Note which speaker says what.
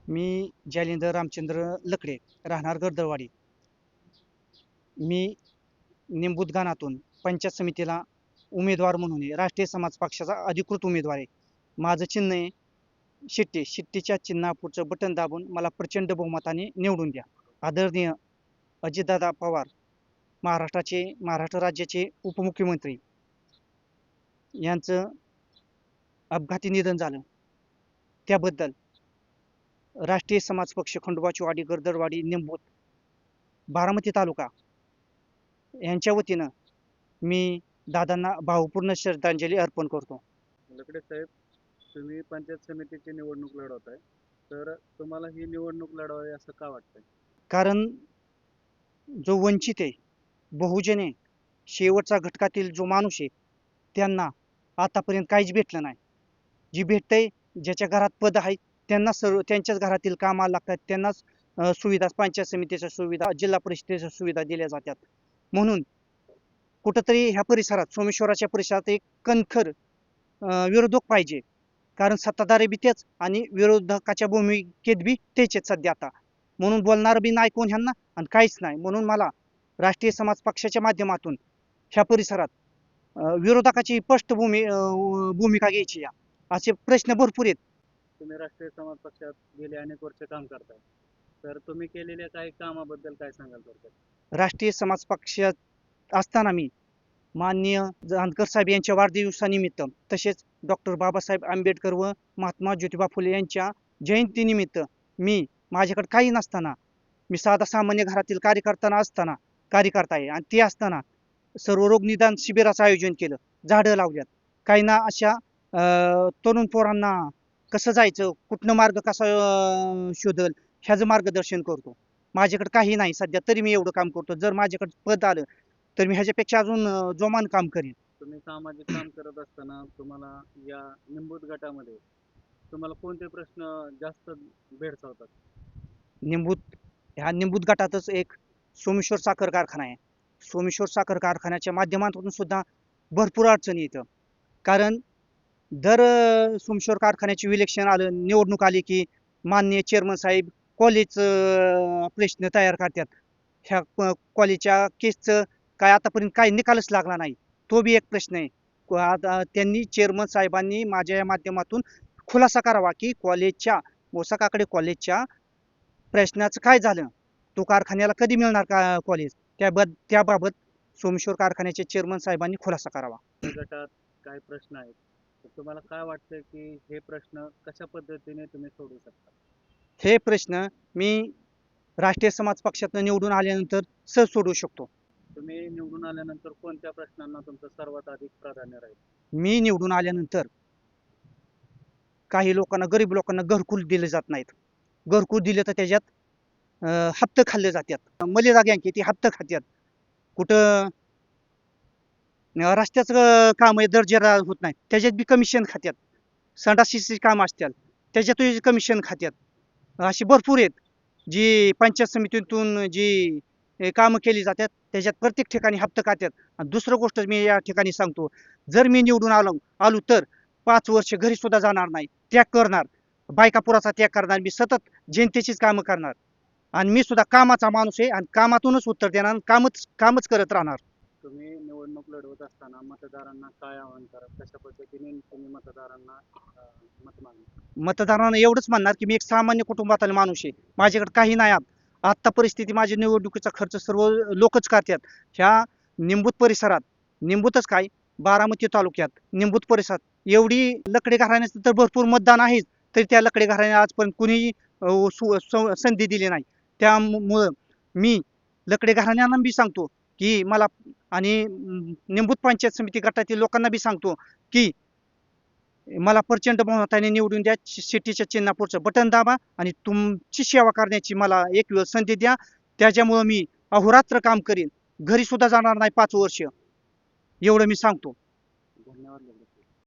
Speaker 1: मी जालिंदर रामचंद्र लकडे, राहणार गर्दळवाडी. मी निंबूतगाणातून पंचायत समितीला उमेदवार म्हणून राष्ट्रीय समाज पक्षाचा अधिकृत उमेदवार आहे. माझं चिन्ह आहे शिट्टी. शिट्टीच्या चिन्हापुढचं बटन दाबून मला प्रचंड बहुमताने निवडून द्या. आदरणीय अजितदादा पवार, महाराष्ट्र राज्याचे उपमुख्यमंत्री यांचं अपघाती निधन झालं. त्याबद्दल राष्ट्रीय समाज पक्ष खंडोबाची वाडी, गर्दळवाडी, निंबूत, बारामती तालुका यांच्या वतीनं मी दादांना भावपूर्ण श्रद्धांजली अर्पण करतो.
Speaker 2: लकडे साहेब, तुम्ही पंचायत समितीची निवडणूक लढवताय, तर तुम्हाला ही निवडणूक लढवावी असं का वाटतंय?
Speaker 1: कारण जो वंचित आहे, बहुजन आहे, शेवटचा घटकातील जो माणूस आहे, त्यांना आतापर्यंत काहीच भेटलं नाही. जी भेटतंय, ज्याच्या घरात पद आहे त्यांना सर्व त्यांच्याच घरातील कामाला लागतात, त्यांनाच सुविधा, पंचायत समितीच्या सुविधा, जिल्हा परिषदेच्या सुविधा दिल्या जातात. म्हणून कुठंतरी ह्या परिसरात, सोमेश्वराच्या परिसरात एक कणखर विरोधक पाहिजे. कारण सत्ताधारी बी तेच आणि विरोधकाच्या भूमिकेत बी तेच आहेत सध्या आता. म्हणून बोलणार बी नाही कोण ह्यांना आणि काहीच नाही. म्हणून मला राष्ट्रीय समाज पक्षाच्या माध्यमातून ह्या परिसरात विरोधकाची स्पष्ट भूमिका घ्यायची या असे प्रश्न भरपूर आहेत.
Speaker 2: तुम्ही राष्ट्रीय समाज पक्षात गेले अनेक वर्ष काम करताय, तर तुम्ही केलेल्या काही कामाबद्दल काय सांगाल थोडक्यात?
Speaker 1: राष्ट्रीय समाज पक्षात असताना मी माननीय जानकर साहेब यांच्या वाढदिवसानिमित्त, तसेच डॉक्टर बाबासाहेब आंबेडकर व महात्मा ज्योतिबा फुले यांच्या जयंतीनिमित्त मी माझ्याकडे काही नसताना, मी साधा सामान्य घरातील कार्यकर्ता आहे, आणि ते असताना सर्व रोग निदान शिबिराचं आयोजन केलं, झाडं लावल्यात. काही ना अशा तरुण पोरांना कसं जायचं, कुठनं मार्ग कसा शोधल ह्याचं मार्गदर्शन करतो. माझ्याकडे काही नाही सध्या, तरी मी एवढं काम करतो. जर माझ्याकडे पद आलं तर मी ह्याच्यापेक्षा अजून जोमान काम करेन.
Speaker 2: तुम्ही सामाजिक काम करत असताना तुम्हाला या निंबूत गटामध्ये तुम्हाला कोणते प्रश्न जास्त भेडसावतात?
Speaker 1: निंबूत ह्या निंबूत गटातच एक सोमेश्वर साखर कारखाना आहे. सोमेश्वर साखर कारखान्याच्या माध्यमातून सुद्धा भरपूर अडचणी येतं. कारण दर सोमेश्वर कारखान्याची इलेक्शन आलं, निवडणूक आली की माननीय चेअरमन साहेब कॉलेज प्रश्न तयार करतात. ह्या कॉलेजच्या केसचं काय आतापर्यंत काही निकालच लागला नाही, तो बी एक प्रश्न आहे. आता त्यांनी चेअरमन साहेबांनी माझ्या या माध्यमातून खुलासा करावा की कॉलेजच्या, मोसा काकडे कॉलेजच्या प्रश्नाचं काय झालं, तो कारखान्याला कधी मिळणार का कॉलेज, त्याबाबत सोमेश्वर कारखान्याचे चेअरमन साहेबांनी खुलासा करावा.
Speaker 2: गटात काय प्रश्न आहेत, तर तुम्हाला काय वाटतं की हे प्रश्न कशा पद्धतीने तुम्ही सोडवू शकता?
Speaker 1: हे प्रश्न मी राष्ट्रीय समाज पक्षातून निवडून आल्यानंतर सहज सोडवू शकतो.
Speaker 2: तुम्ही निवडून आल्यानंतर कोणत्या प्रश्नांना तुमचं सर्वात अधिक प्राधान्य राहील?
Speaker 1: मी निवडून आल्यानंतर काही लोकांना, गरीब लोकांना घरकुल दिले जात नाहीत. घरकुल दिले तर त्याच्यात हप्ते खाल्ले जातात. मलेदा गँक ती हप्ते खात्यात. कुठं रस्त्याचं काम आहे दर्जेदार होत नाही, त्याच्यात बी कमिशन खात्यात. संडासीची काम असतात त्याच्यातही कमिशन खात्यात. अशी भरपूर आहेत जी पंचायत समितीतून जी कामं केली जातात, त्याच्यात प्रत्येक ठिकाणी हप्ते खात्यात. आणि दुसरं गोष्ट मी या ठिकाणी सांगतो, जर मी निवडून आलो तर 5 वर्ष घरी सुद्धा जाणार नाही, त्याग करणार, बायकापुराचा त्याग करणार, मी सतत जनतेचीच कामं करणार. आणि मी सुद्धा कामाचा माणूस आहे आणि कामातूनच उत्तर देणार, कामच करत राहणार.
Speaker 2: तुम्ही निवडणूक लढवत असताना मतदारांना काय आवाहन करा, कशा पद्धतीने तुम्ही मतदारांना मत मागणार?
Speaker 1: मतदारांना एवढंच म्हणणार की मी एक सामान्य कुटुंबातील माणूस आहे, माझ्याकडे काही नाही. आता परिस्थिती, माझी निवडणुकीचा खर्च सर्व लोकच करतात. ह्या निंबूत परिसरात, निंबूतच काय, बारामती तालुक्यात निंबूत परिसरात एवढी लकडे घराण्याचं तर भरपूर मतदान आहेच, तरी त्या लकडे घराण्याला आजपर्यंत कुणी संधी दिली नाही. त्यामुळं मी लकडे घराण्यांना बी सांगतो की मला, आणि निंबूत पंचायत समिती गटातील लोकांना बी सांगतो की मला प्रचंड बहुमताने निवडून द्या. शिट्टीच्या चिन्हापुढचं बटन दाबा आणि तुमची सेवा करण्याची मला एक वेळ संधी द्या. त्याच्यामुळं मी अहोरात्र काम करीन, घरी सुद्धा जाणार नाही 5 वर्ष, एवढं मी सांगतो.
Speaker 2: धन्यवाद.